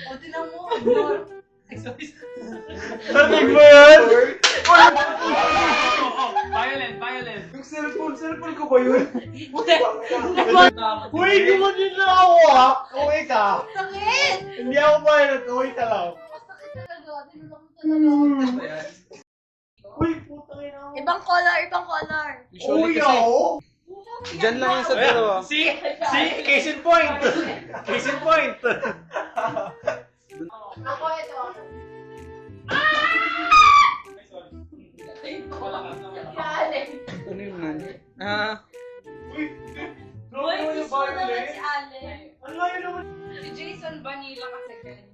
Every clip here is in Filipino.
O, tinan mo. Ignore. Sabi mo yan? Violent. Yung cellphone ko ba yun? Uy, gumanin na ako ah! Uwi ka! Sakit! Hindi ako violent, uwi ka lang. Masakit talaga. Tinulak mo talaga. Uy, putang ina ako. Ibang color. Uwi ako? Diyan lang yan sa dalawa. See? Case in point. Ako, ito. Ano yun man? Ah, Uy, Uy, yung gusto mo naman violent. si Allen. Ano lang yun naman? Si Jason Vanilla kasi ganun.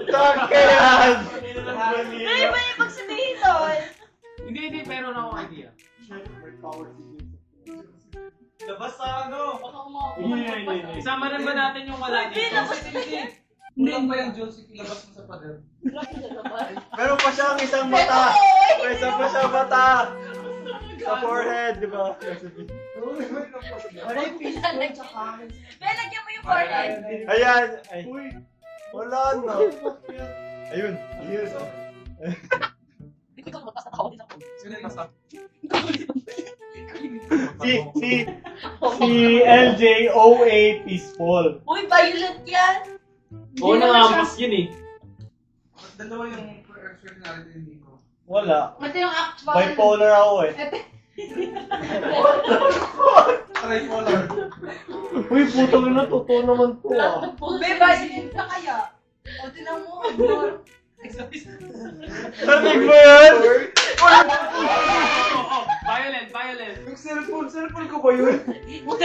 Takiyan! Ay, ba yung pagsabihin doon? Hindi, meron akong idea. Labas sa ano? Baka umawa. Hindi. Isama rin ba natin yung wala Hindi, dito? labas kulang ba yung Josie? Ilabas mo sa pader. Meron pa siyang isang mata! May isa pa siyang mata! Sa forehead, di ba? Lagyan mo yung forehead. Ayan! Ay. Wala na! Ayun! Ikaw matas na tao din ako. Sino yung nasa? Si LJOA Peaceful. Uy, violet yan. Oo, nangampas yun eh. Dalawa yung personality ni Nico. Wala. Ito yung actual. Bipolar ako eh. Tripolar. Uy, putang ina, totoo naman to ah. May violet ka kaya? O, tinan mo. Ignore. Sabi mo yan? Violent. Yung cellphone ko ba yun? Uy,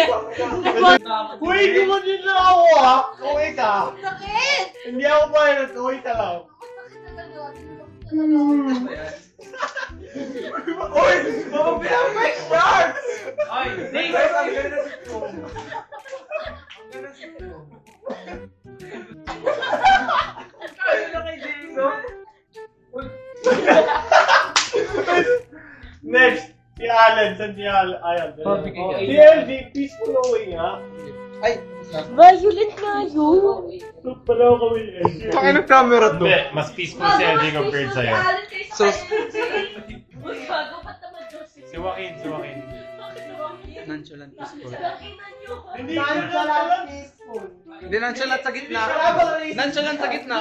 Uy, gumanin na ako ah! Uwi ka! sakit! Hindi ako violent, uwi ka lang. Masakit talaga. Tinulak mo talaga. Uy! Mababiyang may sharks! Ay, Dave! Guys, ang ganda sa ito. Ang ganda sa ito. Ayun na kay Jason. Next, si Allen. Saan si Allen? Ayan. Si LJ, peaceful away ha? Ay, Violet nga yun. Palaw kami ni LJ. Pakay ng camera to. Hindi, mas peaceful si LJ compared sa'yo. So- Uy, bago ba't naman Joseph? Si Joaquin. Bakit naman yun? Nonchalant peaceful. Sakinan nyo. Hindi nonchalant peaceful. Hindi nonchalant sa gitna. Nonchalant sa gitna.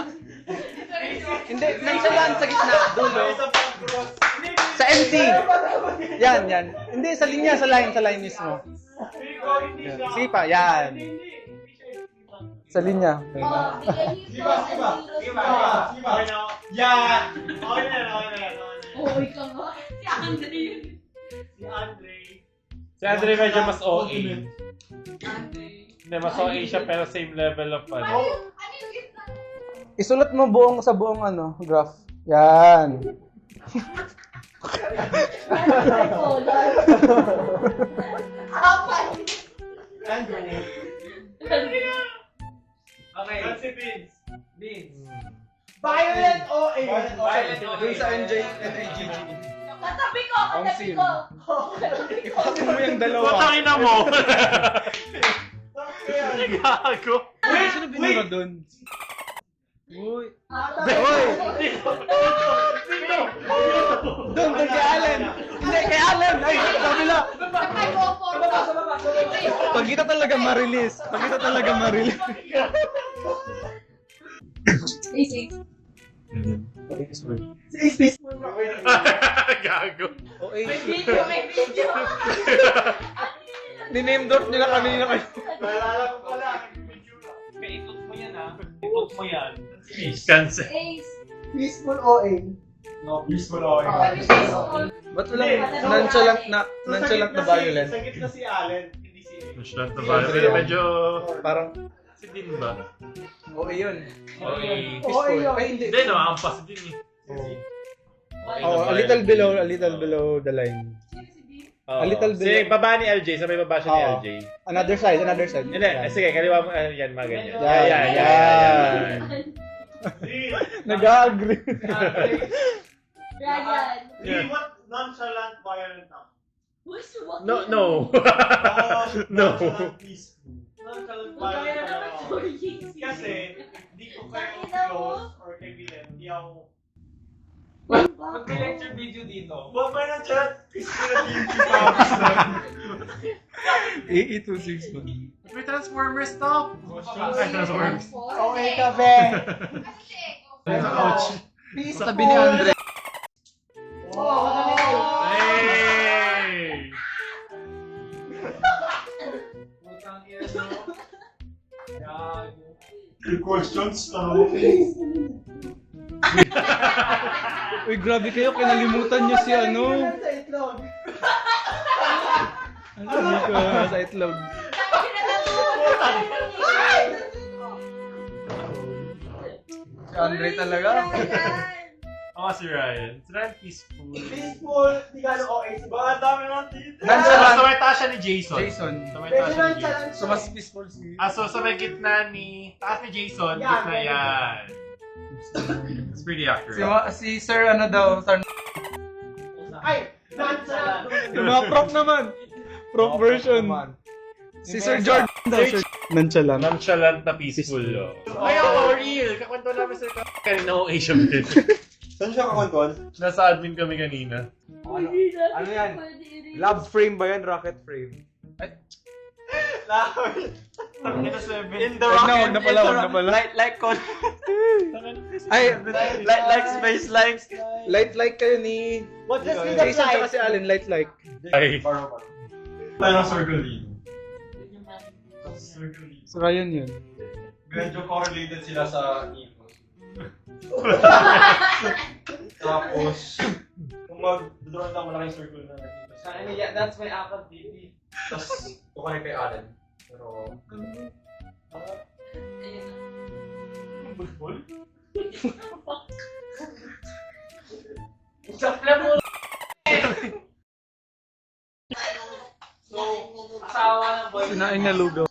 Hindi, nonchalant sa gitna. Dulo. Sa MC. Yan. Hindi, sa linya, sa line mismo. Yan. Sige pa, yan. Sa linya. Oh, Yan! Okay na yan. Uy ka nga. Si Andre yun. Si Andre. Si Andre medyo mas OA. Andre. Hindi, mas OA siya pero same level of Ano ano. yung gitna? Isulat mo sa buong graph. Yan. Apat. Andre. Okay. Yan si Vince. Beans. Violet OA. Yung sa NAGG. Katabi ko. Ipakita mo yung dalawa. Putangin na mo! Gago! Sino binura doon? Uy. Doon kay Allen. Hindi, kay Allen. Ay, kabila. Pag kita talaga ma-release. Gago! Okay. May video. Ni-name drop nila kanina kayo. Naalala ko pala. Ikot mo yan ha. Ikot mo yan. Cancel. Ace. Peaceful OA. No, peaceful OA. Ba't walang nonchalant na violent? Sa gitna si Allen, hindi si Ace. Masyadong na ba? Pero medyo... Parang, Si Din ba? okay yun. OA. Peaceful. Ay, hindi. Hindi, nakampas din eh. Oh, a little below the line. Oo. A little Si bit. baba ni LJ, sabay baba siya ni Oo. LJ. Another side. Hindi, sige, kaliwa mo, yan, mga ganyan. Yan. Nag-agree. Ryan. Hindi, what nonchalant violent ako? Uy, suwak No. Oh, No. nonchalant peaceful. Nonchalant violent ako. Kasi, hindi ko kung kayo close or kaibigan, hindi ako... Pag may lecture video dito, Huwag ba ng chat? AE261. May Transformers stop! Ay, Transformers. Okay ka, be. Ouch. Sabi ni Andre. Hey! putang ina no. Gago. Questions, taro. Uy, grabe kayo, kinalimutan niyo si ano. Sa itlog. Ano ko, sa itlog. Si Andre talaga. Ako si Ryan. Si Ryan peaceful. Peaceful, di gano'n okay. Baka dami naman dito. Nonchalant. Sa may taas siya ni Jason. Jason. Sa may Pwede taas siya naman ni Jason. challenge. So, mas peaceful si... So sa may gitna ni... Taas ni Jason, Yan, gitna ganyan. yan. It's pretty accurate. Si Sir ano daw, Sir... Ay! Nonchalant! Yung mga prop naman. Prop version. Si Sir Jordan daw, Sir... Nonchalant. Nonchalant na peaceful. Ay, real! Kakwento namin sa kanina akong Asian din. Saan siya kakwentuhan? Nasa admin kami kanina. Ano yan? Love frame ba yan? Rocket frame? Tangina 7. In the Wag na pala. Like con. Ay, Like space like. light kayo ni... What does mean of Jason tsaka light? si Allen, light. Ay. Parang circle dito. So, Ryan yun. Medyo correlated sila sa ethos. Tapos, kung mag-draw na malaking circle na nakita sa akin. Yeah, that's my akad, baby. Tapos, kukunin kay Allen. Pero, Football? Joke lang mo. So, asawa ng boy. Sinaing na lugaw.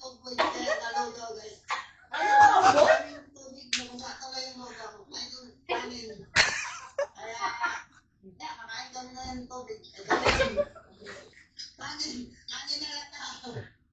Kanin na lang